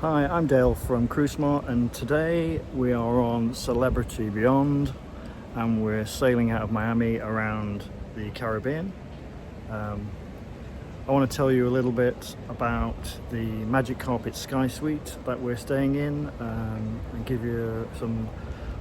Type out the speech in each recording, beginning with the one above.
Hi, I'm Dale from Cruisemart, and today we are on Celebrity Beyond and we're sailing out of Miami around the Caribbean. I want to tell you a little bit about the Magic Carpet Sky Suite that we're staying in, and give you some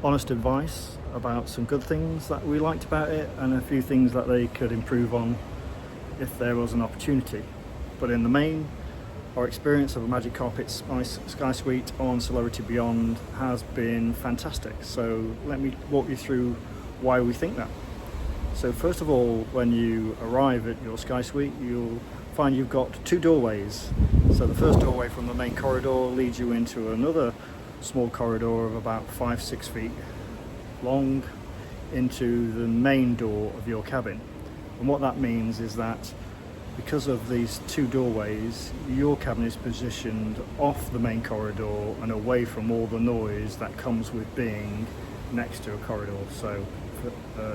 honest advice about some good things that we liked about it and a few things that they could improve on if there was an opportunity. But in the main, our experience of a Magic Carpet Sky Suite on Celebrity Beyond has been fantastic. So let me walk you through why we think that. So first of all, when you arrive at your Sky Suite, you'll find you've got two doorways. So the first doorway from the main corridor leads you into another small corridor of about 5-6 feet long into the main door of your cabin. And what that means is that because of these two doorways, your cabin is positioned off the main corridor and away from all the noise that comes with being next to a corridor. So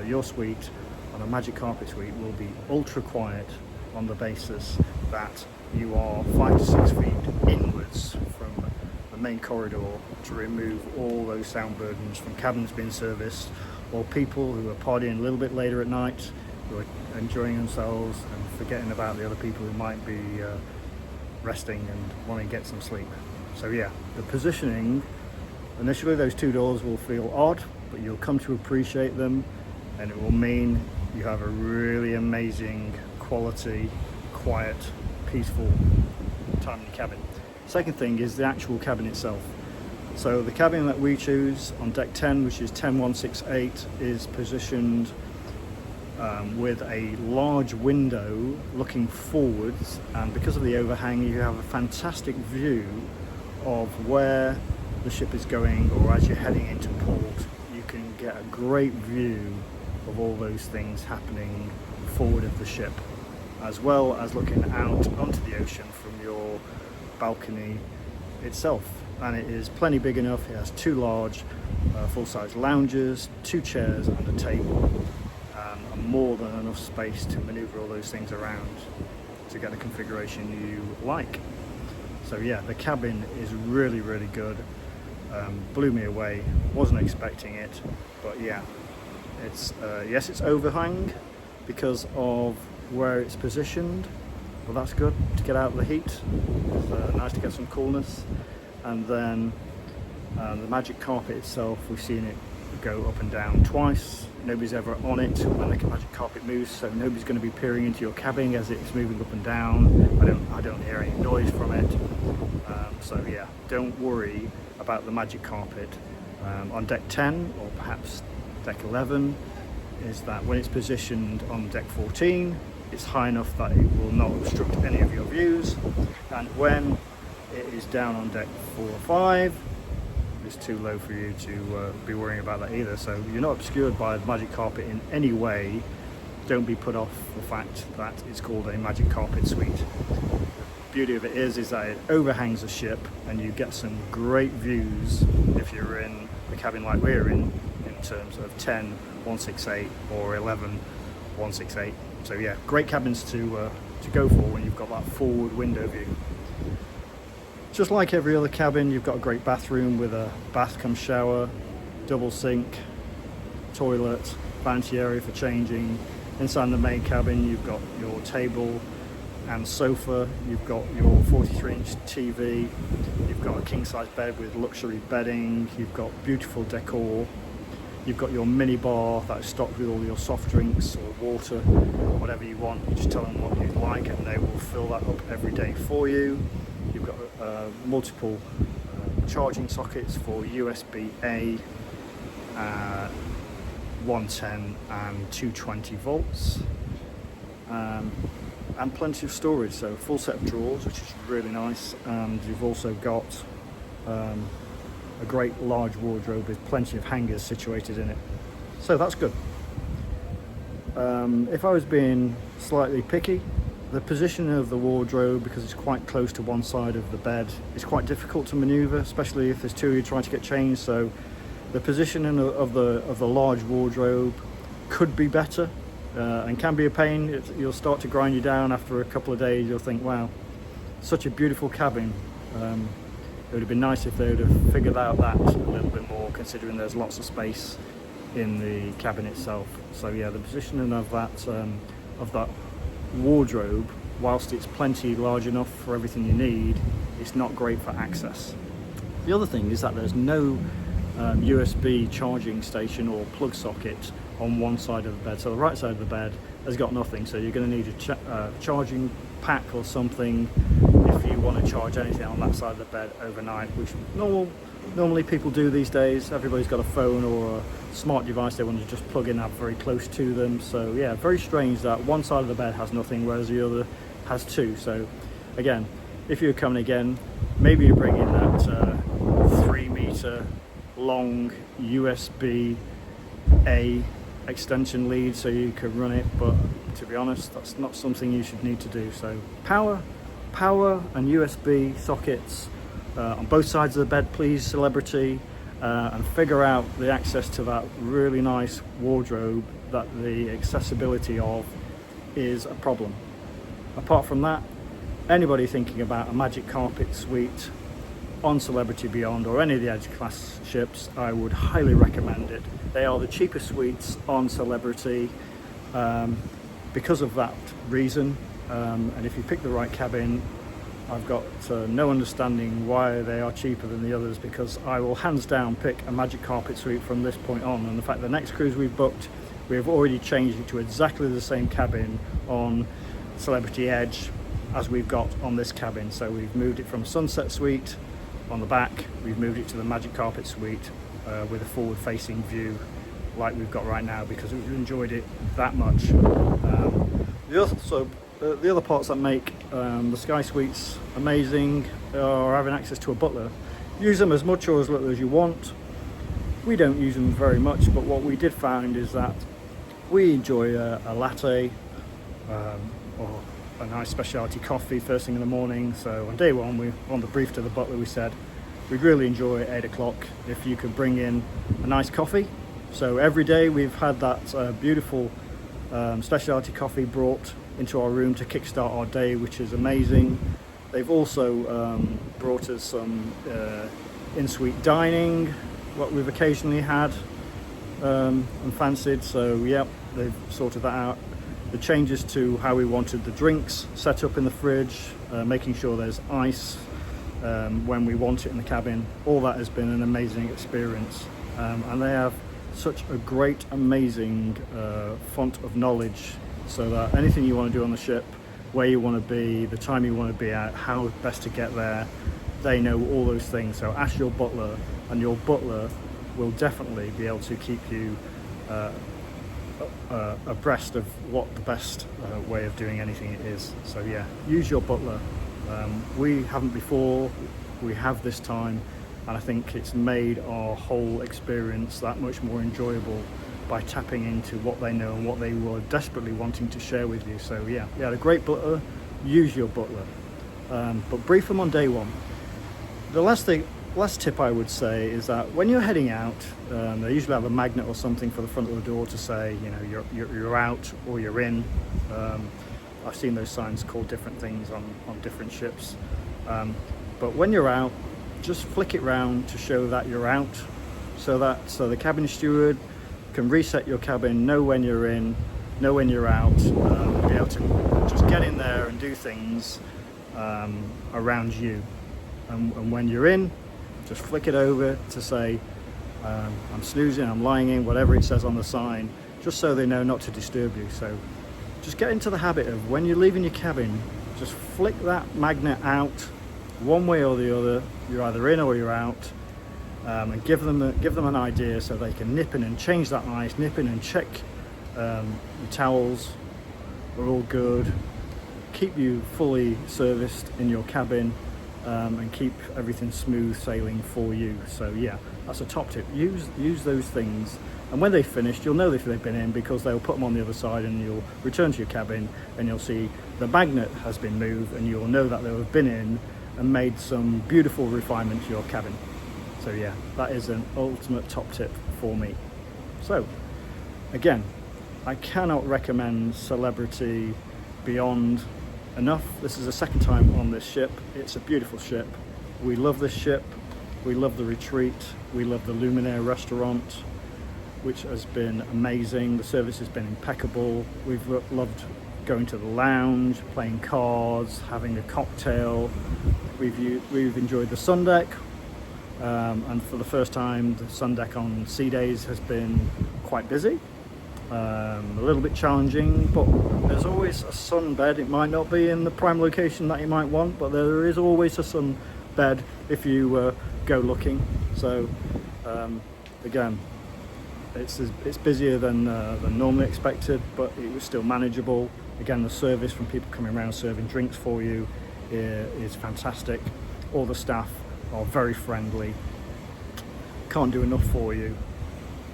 your suite on a Magic Carpet Suite will be ultra quiet on the basis that you are 5 to 6 feet inwards from the main corridor to remove all those sound burdens from cabins being serviced, or people who are partying a little bit later at night, who are enjoying themselves and forgetting about the other people who might be resting and wanting to get some sleep. So yeah, the positioning, initially those two doors will feel odd, but you'll come to appreciate them, and it will mean you have a really amazing quality, quiet, peaceful time in your cabin. Second thing is the actual cabin itself. So the cabin that we choose on deck 10, which is 10168, is positioned with a large window looking forwards, and because of the overhang you have a fantastic view of where the ship is going, or as you're heading into port you can get a great view of all those things happening forward of the ship, as well as looking out onto the ocean from your balcony itself. And it is plenty big enough. It has two large full-size lounges, two chairs and a table, and more than enough space to maneuver all those things around to get the configuration you like. So yeah, the cabin is really good. Blew me away, wasn't expecting it, but yeah, it's yes, it's overhang because of where it's positioned, but that's good to get out of the heat. It's nice to get some coolness. And then the Magic Carpet itself, we've seen it go up and down twice. Nobody's ever on it when the Magic Carpet moves, so nobody's going to be peering into your cabin as it's moving up and down. I don't hear any noise from it. So yeah, don't worry about the Magic Carpet. On deck 10 or perhaps deck 11 is that when it's positioned on deck 14, it's high enough that it will not obstruct any of your views, and when it is down on deck 4 or 5, it's too low for you to be worrying about that either. So you're not obscured by the Magic Carpet in any way. Don't be put off the fact that it's called a Magic Carpet Suite. The beauty of it is that it overhangs the ship and you get some great views if you're in the cabin like we're in terms of 10-168 or 11-168. So yeah, great cabins to go for when you've got that forward window view. Just like every other cabin, you've got a great bathroom with a bath cum shower, double sink, toilet, vanity area for changing. Inside the main cabin you've got your table and sofa, you've got your 43-inch TV, you've got a king-size bed with luxury bedding, you've got beautiful decor, you've got your mini bar that's stocked with all your soft drinks or water, whatever you want. You just tell them what you'd like and they will fill that up every day for you. You've got multiple charging sockets for USB-A, 110 and 220 volts, and plenty of storage, so full set of drawers, which is really nice. And you've also got a great large wardrobe with plenty of hangers situated in it, so that's good. If I was being slightly picky, the position of the wardrobe, because it's quite close to one side of the bed, is quite difficult to maneuver, especially if there's two of you trying to get changed. So the positioning of the large wardrobe could be better, and can be a pain. You'll start to grind you down after a couple of days. You'll think, wow, such a beautiful cabin. would have been nice if they would have figured out that a little bit more, considering there's lots of space in the cabin itself. So yeah, the positioning of that wardrobe, whilst it's plenty large enough for everything you need, it's not great for access. The other thing is that there's no USB charging station or plug socket on one side of the bed. So the right side of the bed has got nothing, so you're going to need a charging pack or something if you want to charge anything on that side of the bed overnight, which normally people do these days. Everybody's got a phone or a smart device they want to just plug in up very close to them. So yeah, very strange that one side of the bed has nothing whereas the other has two. So again, if you're coming again, maybe you bring in that 3-meter long USB-A extension lead so you can run it, but to be honest, that's not something you should need to do. So power and USB sockets on both sides of the bed, please, Celebrity, and figure out the access to that really nice wardrobe that the accessibility of is a problem. Apart from that, anybody thinking about a Magic Carpet suite on Celebrity Beyond or any of the Edge class ships, I would highly recommend it. They are the cheapest suites on Celebrity because of that reason, and if you pick the right cabin, I've got no understanding why they are cheaper than the others, because I will hands down pick a Magic Carpet suite from this point on. And the fact the next cruise we've booked, we have already changed it to exactly the same cabin on Celebrity Edge as we've got on this cabin. So we've moved it from Sunset Suite on the back, we've moved it to the Magic Carpet Suite with a forward facing view like we've got right now, because we've enjoyed it that much. The other parts that make the Sky Suites amazing are having access to a butler. Use them as much or as little as you want. We don't use them very much, but what we did find is that we enjoy a latte or a nice specialty coffee first thing in the morning. So on day one, on the brief to the butler, we said we'd really enjoy at 8 o'clock if you could bring in a nice coffee. So every day we've had that beautiful specialty coffee brought into our room to kickstart our day, which is amazing. They've also brought us some in-suite dining, what we've occasionally had and fancied. So yeah, they've sorted that out. The changes to how we wanted the drinks set up in the fridge, making sure there's ice when we want it in the cabin, all that has been an amazing experience. And they have such a great, amazing font of knowledge, so that anything you want to do on the ship, where you want to be, the time you want to be at, how best to get there, they know all those things. So ask your butler, and your butler will definitely be able to keep you abreast of what the best way of doing anything is. So yeah, use your butler. We haven't before, we have this time, and I think it's made our whole experience that much more enjoyable by tapping into what they know and what they were desperately wanting to share with you. So yeah, you had a great butler, use your butler, but brief them on day one. The last tip I would say is that when you're heading out, they usually have a magnet or something for the front of the door to say, you know, you're out or you're in. I've seen those signs called different things on different ships, but when you're out, just flick it round to show that you're out, so the cabin steward can reset your cabin, know when you're in, know when you're out, be able to just get in there and do things around you. And when you're in, just flick it over to say, I'm snoozing, I'm lying in, whatever it says on the sign, just so they know not to disturb you. So just get into the habit of, when you're leaving your cabin, just flick that magnet out one way or the other. You're either in or you're out, and give them an idea so they can nip in and change that ice, nip in and check your towels are all good, keep you fully serviced in your cabin, and keep everything smooth sailing for you. So yeah, that's a top tip. Use those things, and when they've finished, you'll know if they've been in, because they'll put them on the other side, and you'll return to your cabin and you'll see the magnet has been moved, and you'll know that they'll have been in and made some beautiful refinement to your cabin. So yeah, that is an ultimate top tip for me. So again, I cannot recommend Celebrity Beyond enough. This is the second time on this ship. It's a beautiful ship. We love this ship, we love the retreat, we love the Luminaire restaurant, which has been amazing. The service has been impeccable. We've loved going to the lounge, playing cards, having a cocktail. We've enjoyed the sun deck, and for the first time the sun deck on sea days has been quite busy, a little bit challenging, but there's always a sun bed. It might not be in the prime location that you might want, but there is always a sun bed if you go looking. So again, it's busier than normally expected, but it was still manageable. Again, the service from people coming around serving drinks for you is fantastic. All the staff are very friendly, can't do enough for you.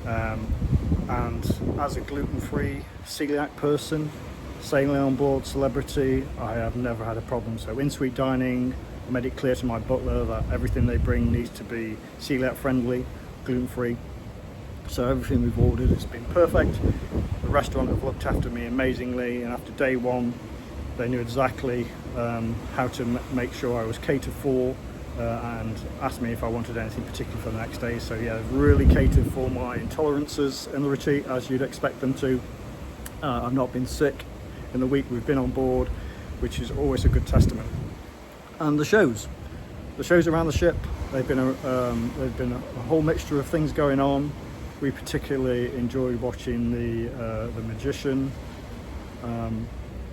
And as a gluten-free celiac person sailing on board Celebrity, I have never had a problem. So in-suite dining, I made it clear to my butler that everything they bring needs to be celiac friendly, gluten-free. So everything we've ordered has been perfect. The restaurant have looked after me amazingly, and after day one they knew exactly how to make sure I was catered for, and asked me if I wanted anything particular for the next day. So yeah, they've really catered for my intolerances in the retreat, as you'd expect them to. I've not been sick in the week we've been on board, which is always a good testament. And the shows around the ship, they've been a whole mixture of things going on. We particularly enjoyed watching the Magician,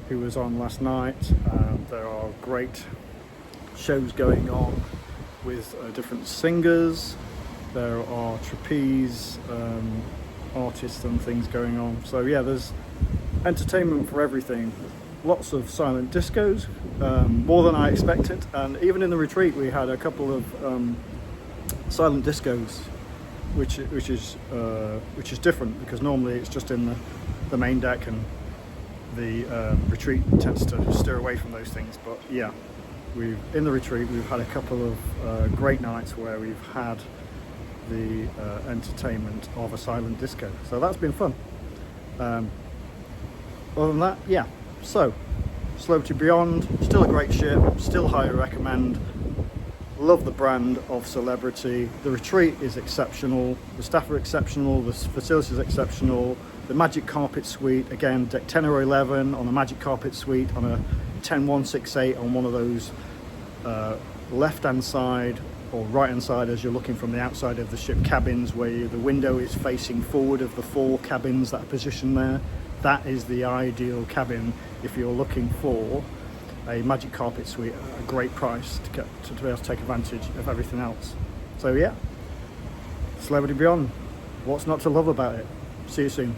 who was on last night. There are great shows going on with different singers. There are trapeze artists and things going on. So yeah, there's entertainment for everything. Lots of silent discos, more than I expected. And even in the retreat, we had a couple of silent discos, which is different, because normally it's just in the main deck, and the retreat tends to steer away from those things. But yeah, in the retreat we've had a couple of great nights where we've had the entertainment of a silent disco, so that's been fun. Other than that, yeah, so Celebrity Beyond, still a great ship, still highly recommend. Love the brand of Celebrity. The retreat is exceptional, the staff are exceptional, the facility is exceptional. The Magic Carpet Suite, again, deck 10 or 11 on a Magic Carpet Suite, on a 10168 on one of those left hand side or right hand side as you're looking from the outside of the ship cabins, where the window is facing forward of the 4 cabins that are positioned there. That is the ideal cabin if you're looking for a Magic Carpet Suite at a great price to be able to take advantage of everything else. So yeah, Celebrity Beyond, what's not to love about it? See you soon.